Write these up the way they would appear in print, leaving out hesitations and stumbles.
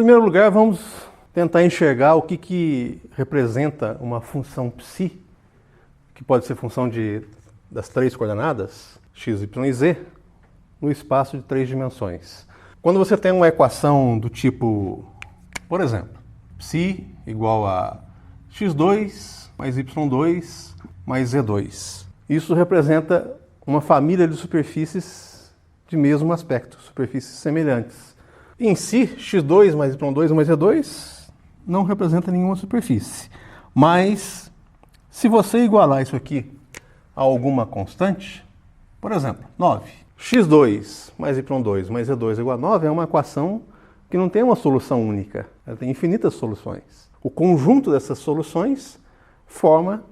primeiro lugar, vamos tentar enxergar o que representa uma função psi, que pode ser função das três coordenadas, x, y e z, no espaço de 3 dimensões. Quando você tem uma equação do tipo, por exemplo, psi igual a x2 mais y2 mais z2. Isso representa uma família de superfícies de mesmo aspecto, superfícies semelhantes. Em si, x2 mais y2 mais z2 não representa nenhuma superfície. Mas, se você igualar isso aqui a alguma constante, por exemplo, 9. x2 mais y2 mais z2 igual a 9 é uma equação que não tem uma solução única. Ela tem infinitas soluções. O conjunto dessas soluções forma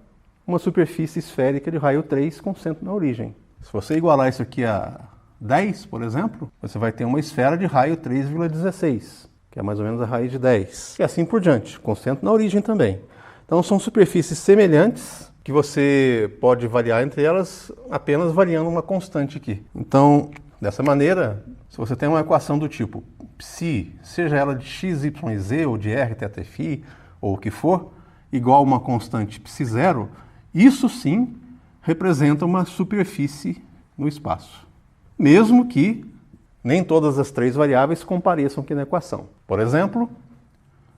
uma superfície esférica de raio 3 com centro na origem. Se você igualar isso aqui a 10, por exemplo, você vai ter uma esfera de raio 3,16, que é mais ou menos a raiz de 10. E assim por diante, com centro na origem também. Então são superfícies semelhantes que você pode variar entre elas apenas variando uma constante aqui. Então, dessa maneira, se você tem uma equação do tipo psi, seja ela de x, y, z, ou de r, θ, φ, ou o que for, igual a uma constante psi0, isso sim representa uma superfície no espaço. Mesmo que nem todas as três variáveis compareçam aqui na equação. Por exemplo,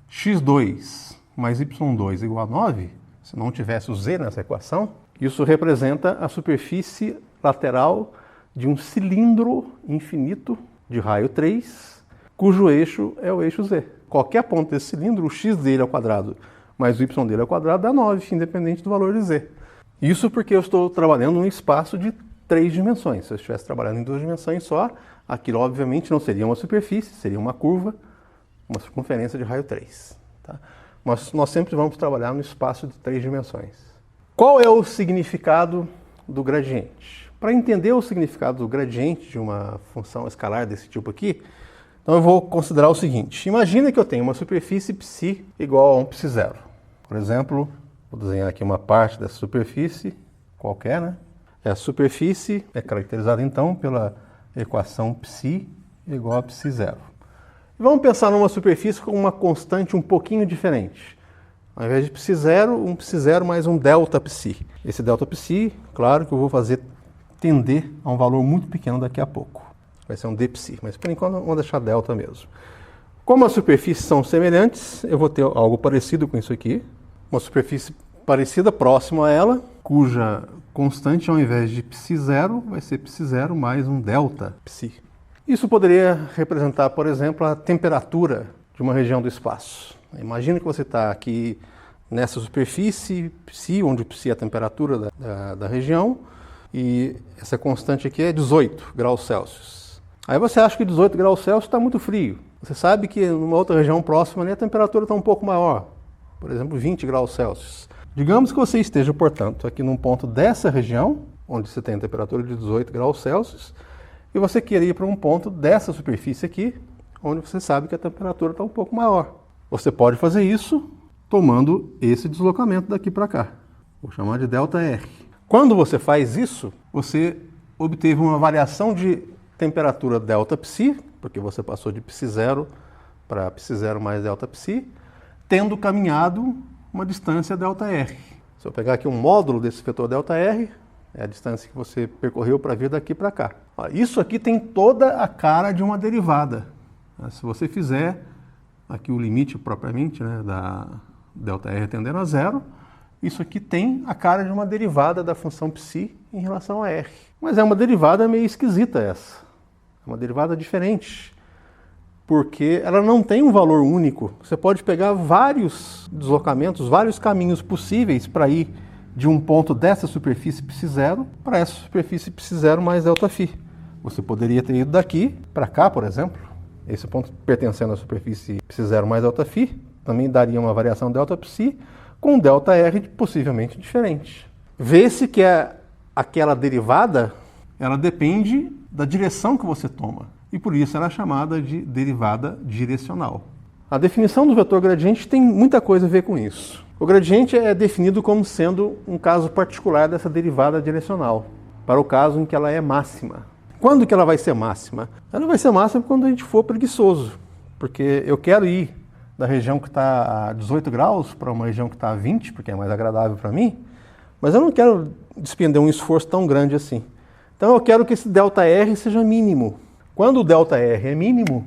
x2 mais y2 igual a 9, se não tivesse o z nessa equação, isso representa a superfície lateral de um cilindro infinito de raio 3, cujo eixo é o eixo z. Qualquer ponto desse cilindro, o x dele ao quadrado mais o y dele ao quadrado dá 9, independente do valor de z. Isso porque eu estou trabalhando num espaço de 3 dimensões. Se eu estivesse trabalhando em 2 dimensões só, aquilo obviamente não seria uma superfície, seria uma curva, uma circunferência de raio 3. Tá? Mas nós sempre vamos trabalhar no espaço de 3 dimensões. Qual é o significado do gradiente? Para entender o significado do gradiente de uma função escalar desse tipo aqui, então eu vou considerar o seguinte. Imagina que eu tenho uma superfície psi igual a um psi0. Por exemplo, vou desenhar aqui uma parte dessa superfície, qualquer, né? A superfície é caracterizada então pela equação psi igual a psi0. Vamos pensar numa superfície com uma constante um pouquinho diferente. Ao invés de psi0, um psi0 mais um delta psi. Esse delta psi, claro que eu vou fazer tender a um valor muito pequeno daqui a pouco. Vai ser um d psi, mas por enquanto vamos deixar delta mesmo. Como as superfícies são semelhantes, eu vou ter algo parecido com isso aqui. Uma superfície parecida, próxima a ela, cuja constante ao invés de psi0 vai ser psi0 mais um delta psi. Isso poderia representar, por exemplo, a temperatura de uma região do espaço. Imagina que você está aqui nessa superfície psi, onde psi é a temperatura da região, e essa constante aqui é 18 graus Celsius. Aí você acha que 18 graus Celsius está muito frio. Você sabe que numa outra região próxima a temperatura está um pouco maior, por exemplo, 20 graus Celsius. Digamos que você esteja, portanto, aqui num ponto dessa região, onde você tem a temperatura de 18 graus Celsius, e você queria ir para um ponto dessa superfície aqui, onde você sabe que a temperatura está um pouco maior. Você pode fazer isso tomando esse deslocamento daqui para cá. Vou chamar de ΔR. Quando você faz isso, você obteve uma variação de temperatura delta psi, porque você passou de psi0 para psi0 mais delta psi, tendo caminhado uma distância ΔR. Se eu pegar aqui um módulo desse vetor ΔR, é a distância que você percorreu para vir daqui para cá. Isso aqui tem toda a cara de uma derivada. Se você fizer aqui o limite propriamente, né, da ΔR tendendo a zero, isso aqui tem a cara de uma derivada da função psi em relação a r. Mas é uma derivada meio esquisita essa. É uma derivada diferente, porque ela não tem um valor único. Você pode pegar vários deslocamentos, vários caminhos possíveis para ir de um ponto dessa superfície psi0 para essa superfície psi0 mais ΔΦ. Você poderia ter ido daqui para cá, por exemplo. Esse ponto pertencendo à superfície psi0 mais ΔΦ também daria uma variação ΔPsi com ΔR possivelmente diferente. Vê-se que aquela derivada ela depende da direção que você toma. E por isso ela é chamada de derivada direcional. A definição do vetor gradiente tem muita coisa a ver com isso. O gradiente é definido como sendo um caso particular dessa derivada direcional, para o caso em que ela é máxima. Quando que ela vai ser máxima? Ela vai ser máxima quando a gente for preguiçoso. porque eu quero ir da região que está a 18 graus para uma região que está a 20, porque é mais agradável para mim, mas eu não quero despender um esforço tão grande assim. Então eu quero que esse ΔR seja mínimo. Quando o ΔR é mínimo,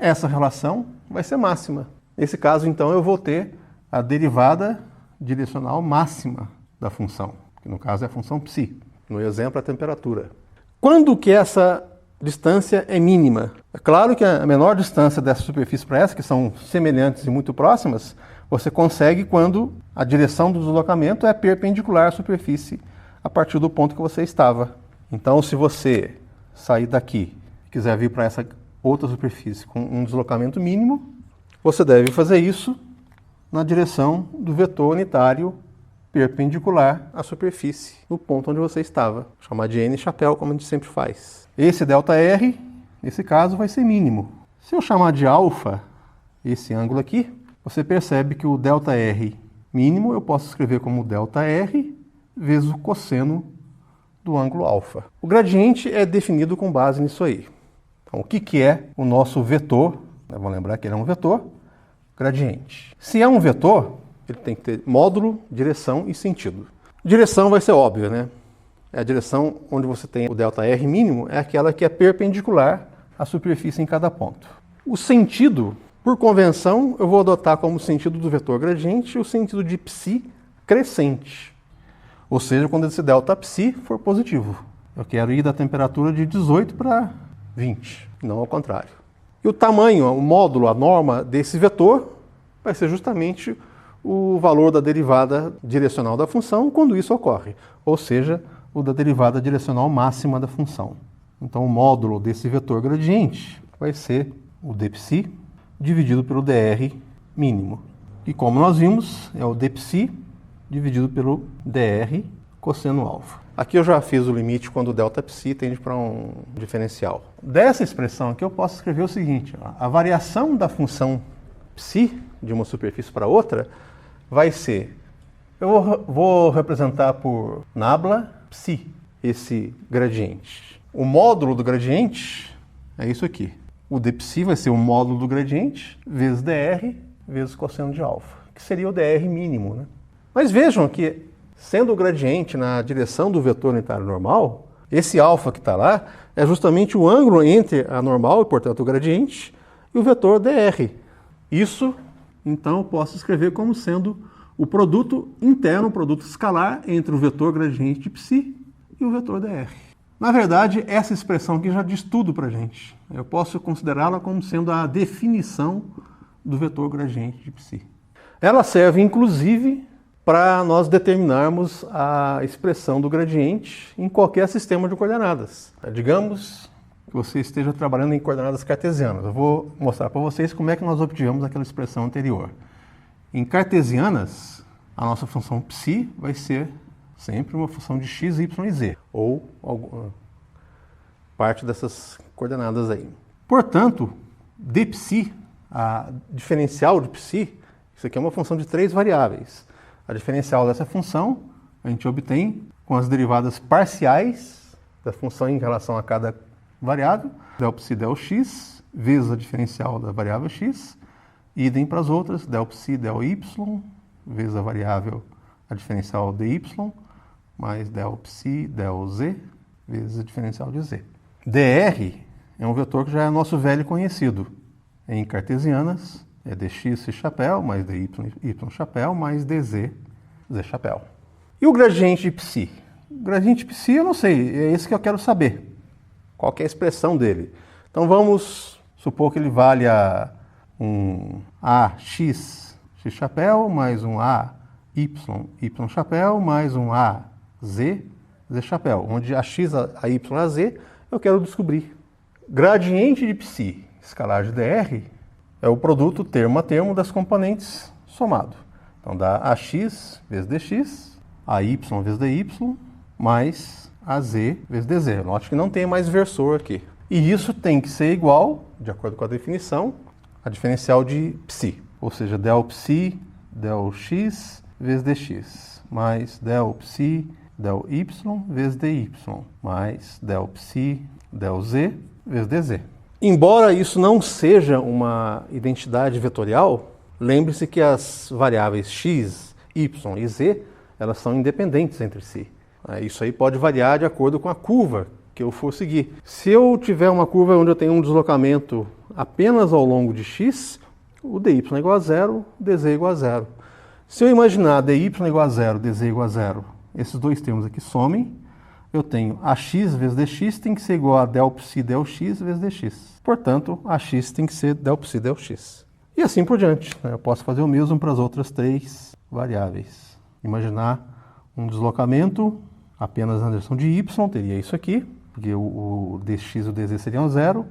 essa relação vai ser máxima. Nesse caso, então, eu vou ter a derivada direcional máxima da função, que no caso é a função ψ. No exemplo, a temperatura. Quando que essa distância é mínima? É claro que a menor distância dessa superfície para essa, que são semelhantes e muito próximas, você consegue quando a direção do deslocamento é perpendicular à superfície a partir do ponto que você estava. Então, se você sair daqui e quiser vir para essa outra superfície com um deslocamento mínimo, você deve fazer isso na direção do vetor unitário perpendicular à superfície, no ponto onde você estava. Chamar de n chapéu, como a gente sempre faz. Esse ΔR, nesse caso, vai ser mínimo. Se eu chamar de alfa esse ângulo aqui, você percebe que o ΔR mínimo eu posso escrever como ΔR vezes o cosseno do ângulo alfa. O gradiente é definido com base nisso aí. Então, o que é o nosso vetor? Vamos lembrar que ele é um vetor, gradiente. Se é um vetor, ele tem que ter módulo, direção e sentido. Direção vai ser óbvia, né? É a direção onde você tem o ΔR mínimo, é aquela que é perpendicular à superfície em cada ponto. O sentido, por convenção, eu vou adotar como sentido do vetor gradiente o sentido de ψ crescente. Ou seja, quando esse Δψ for positivo. Eu quero ir da temperatura de 18 para 20, não ao contrário. E o tamanho, o módulo, a norma desse vetor vai ser justamente o valor da derivada direcional da função quando isso ocorre, ou seja, o da derivada direcional máxima da função. Então, o módulo desse vetor gradiente vai ser o dψ dividido pelo dr mínimo. E como nós vimos, é o dψ dividido pelo dr cosseno alfa. Aqui eu já fiz o limite quando o Δψ tende para um diferencial. Dessa expressão aqui eu posso escrever o seguinte: a variação da função ψ de uma superfície para outra vai ser, eu vou representar por nabla ψ, esse gradiente. O módulo do gradiente é isso aqui. O dψ vai ser o módulo do gradiente vezes dr vezes cosseno de alfa, que seria o dr mínimo, né? Mas vejam que, sendo o gradiente na direção do vetor unitário normal, esse alfa que está lá é justamente o ângulo entre a normal, e portanto o gradiente, e o vetor dr. Isso, então, eu posso escrever como sendo o produto interno, o produto escalar entre o vetor gradiente de ψ e o vetor dr. Na verdade, essa expressão aqui já diz tudo para a gente. Eu posso considerá-la como sendo a definição do vetor gradiente de ψ. Ela serve, inclusive, para nós determinarmos a expressão do gradiente em qualquer sistema de coordenadas. Digamos que você esteja trabalhando em coordenadas cartesianas. Eu vou mostrar para vocês como é que nós obtivemos aquela expressão anterior. Em cartesianas, a nossa função ψ vai ser sempre uma função de x, y e z, ou parte dessas coordenadas aí. Portanto, dψ, a diferencial de ψ, isso aqui é uma função de 3 variáveis. A diferencial dessa função a gente obtém com as derivadas parciais da função em relação a cada variável, Δψ ΔX, vezes a diferencial da variável x, idem para as outras, Δψ ΔY, vezes a variável, a diferencial dy, mais Δψ ΔZ, vezes a diferencial de z. dr é um vetor que já é nosso velho conhecido. Em cartesianas, é dx chapéu, mais dy chapéu, mais dz chapéu. E o gradiente de ψ? O gradiente de ψ eu não sei, é esse que eu quero saber. Qual que é a expressão dele? Então vamos supor que ele valha um ax chapéu, mais um ay chapéu, mais um az chapéu, onde ax, a y, a z eu quero descobrir. Gradiente de ψ, escalar de dr, é o produto termo a termo das componentes somado. Então dá ax vezes dx, ay vezes dy, mais az vezes dz. Note que não tem mais versor aqui. E isso tem que ser igual, de acordo com a definição, a diferencial de ψ. Ou seja, Δψ Δx vezes dx, mais Δψ Δy vezes dy, mais Δψ Δz vezes dz. Embora isso não seja uma identidade vetorial, lembre-se que as variáveis x, y e z, elas são independentes entre si. Isso aí pode variar de acordo com a curva que eu for seguir. Se eu tiver uma curva onde eu tenho um deslocamento apenas ao longo de x, o dy é igual a zero, o dz é igual a zero. Se eu imaginar dy igual a zero, dz igual a zero, esses dois termos aqui somem, eu tenho ax vezes dx tem que ser igual a del psi del x vezes dx. Portanto, ax tem que ser del psi del x. E assim por diante. Eu posso fazer o mesmo para as outras três variáveis. Imaginar um deslocamento apenas na direção de y, teria isso aqui, porque o dx e o dz seriam zero.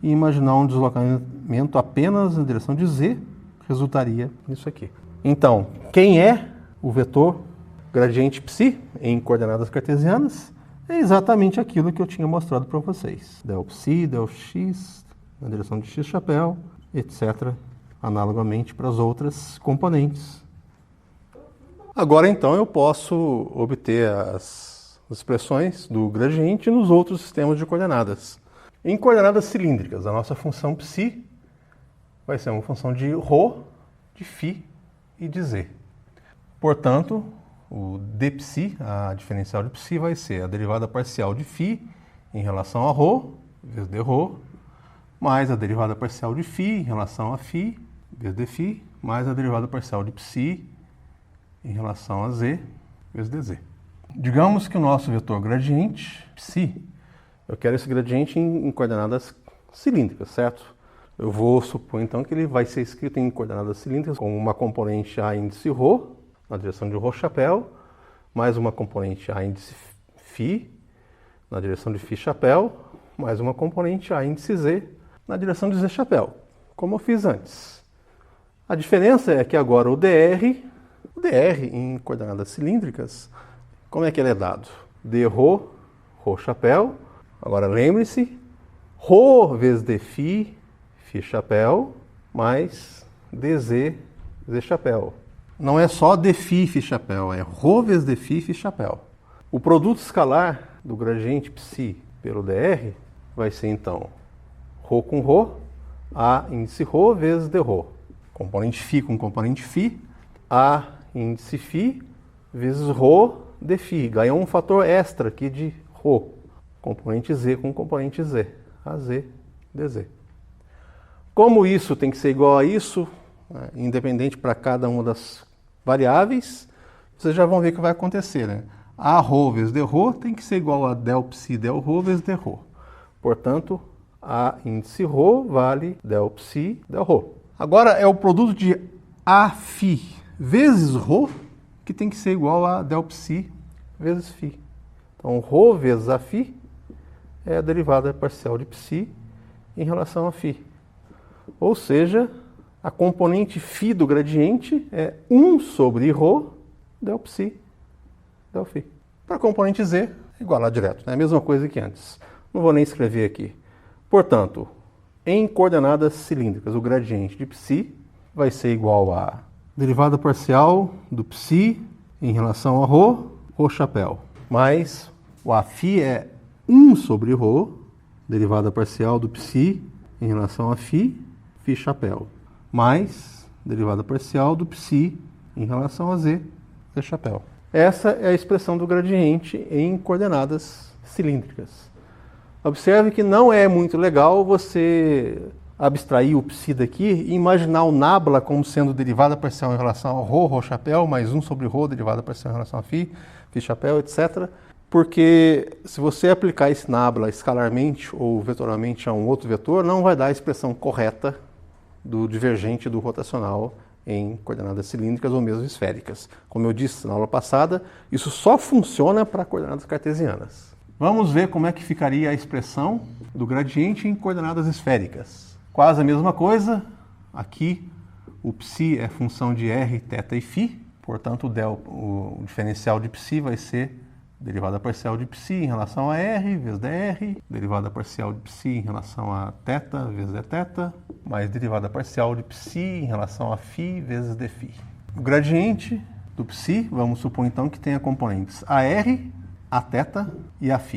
E imaginar um deslocamento apenas na direção de z, resultaria nisso aqui. Então, quem é o vetor gradiente psi em coordenadas cartesianas? É exatamente aquilo que eu tinha mostrado para vocês. Del psi, del x, na direção de x chapéu, etc. Analogamente para as outras componentes. Agora, então, eu posso obter as expressões do gradiente nos outros sistemas de coordenadas. Em coordenadas cilíndricas, a nossa função psi vai ser uma função de ρ, de φ e de z. Portanto, o dψ, a diferencial de psi, vai ser a derivada parcial de φ em relação a ρ, vezes dρ, mais a derivada parcial de φ em relação a φ, vezes dφ, mais a derivada parcial de psi em relação a z, vezes dz. Digamos que o nosso vetor gradiente, psi, eu quero esse gradiente em coordenadas cilíndricas, certo? Eu vou supor, então, que ele vai ser escrito em coordenadas cilíndricas com uma componente A índice ρ, na direção de ρ chapéu, mais uma componente A índice φ, na direção de φ chapéu, mais uma componente A índice z, na direção de z chapéu, como eu fiz antes. A diferença é que agora o dr em coordenadas cilíndricas, como é que ele é dado? dρ, ρ chapéu. Agora lembre-se, ρ vezes dφ, φ chapéu, mais dz, z chapéu. Não é só dφ, φ chapéu, é ρ vezes dφ, φ chapéu. O produto escalar do gradiente psi pelo dr vai ser então ρ com ρ, A índice ρ vezes dρ. Componente φ com componente φ, A índice φ vezes ρ dφ. Ganhou um fator extra aqui de ρ. Componente z com componente z, AZ dz. Como isso tem que ser igual a isso, independente para cada uma das variáveis, vocês já vão ver o que vai acontecer, né? A ρ vezes dρ tem que ser igual a del psi del ρ vezes dρ. Portanto, A índice ρ vale del psi del ρ. Agora é o produto de Aφ vezes ρ que tem que ser igual a del psi vezes φ. Então, ρ vezes Aφ é a derivada parcial de psi em relação a φ. Ou seja, a componente φ do gradiente é 1 sobre ρ del psi del φ. Para a componente z, é igual lá direto, é a mesma coisa que antes. Não vou nem escrever aqui. Portanto, em coordenadas cilíndricas, o gradiente de psi vai ser igual a derivada parcial do psi em relação a ρ chapéu, mais o Aφ é 1 sobre ρ, derivada parcial do psi em relação a φ chapéu, mais derivada parcial do psi em relação a z chapéu. Essa é a expressão do gradiente em coordenadas cilíndricas. Observe que não é muito legal você abstrair o psi daqui e imaginar o nabla como sendo derivada parcial em relação a ρ chapéu, mais 1 sobre ρ, derivada parcial em relação a φ chapéu, etc. Porque se você aplicar esse nabla escalarmente ou vetorialmente a um outro vetor, não vai dar a expressão correta do divergente do rotacional em coordenadas cilíndricas ou mesmo esféricas. Como eu disse na aula passada, isso só funciona para coordenadas cartesianas. Vamos ver como é que ficaria a expressão do gradiente em coordenadas esféricas. Quase a mesma coisa. Aqui o psi é função de r, θ e φ. Portanto, o diferencial de psi vai ser derivada parcial de psi em relação a r vezes dr, derivada parcial de psi em relação a θ vezes dθ, mais derivada parcial de psi em relação a φ vezes dφ. O gradiente do psi, vamos supor então que tenha componentes AR, Aθ e Aφ.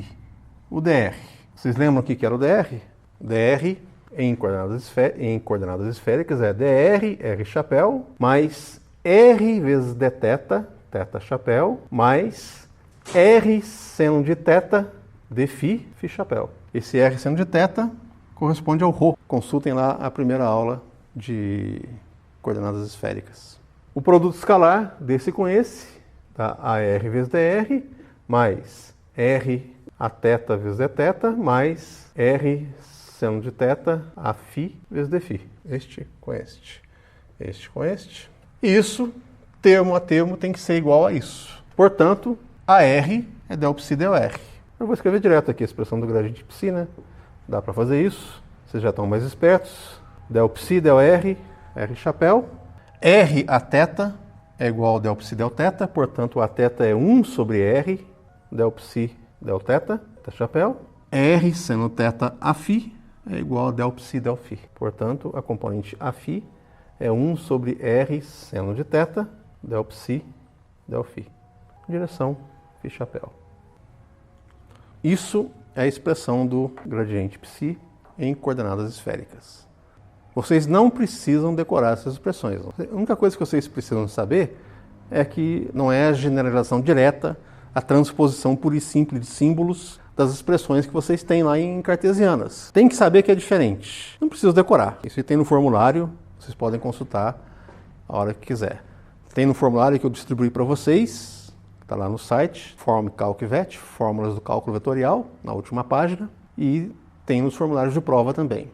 O dr, vocês lembram o que era o dr? O dr em coordenadas esféricas é dr, r chapéu, mais r vezes dθ, θ chapéu, mais r seno de θ, dφ, φ chapéu. Esse r seno de θ corresponde ao ρ. Consultem lá a primeira aula de coordenadas esféricas. O produto escalar desse com esse dá AR vezes dr, mais r a θ vezes dθ, mais r seno de θ a φ vezes dφ. Este com este. Este com este. E isso, termo a termo, tem que ser igual a isso. Portanto, AR é del psi del R. Eu vou escrever direto aqui a expressão do gradiente psi, né? Dá para fazer isso. Vocês já estão mais espertos. Del psi del R, R chapéu. R a θ é igual a del psi del θ, portanto a θ é 1 sobre R, del psi del θ, θ chapéu. R seno θ a φ é igual a del psi del φ. Portanto, a componente a φ é 1 sobre R seno de θ, del psi del φ. Direção φ chapéu. Isso é a expressão do gradiente psi em coordenadas esféricas. Vocês não precisam decorar essas expressões. A única coisa que vocês precisam saber é que não é a generalização direta, a transposição pura e simples de símbolos das expressões que vocês têm lá em cartesianas. Tem que saber que é diferente. Não precisa decorar. Isso tem no formulário, vocês podem consultar a hora que quiser. Tem no formulário que eu distribuí para vocês, está lá no site, Form Calc Vet, Fórmulas do Cálculo Vetorial, na última página, e tem nos formulários de prova também.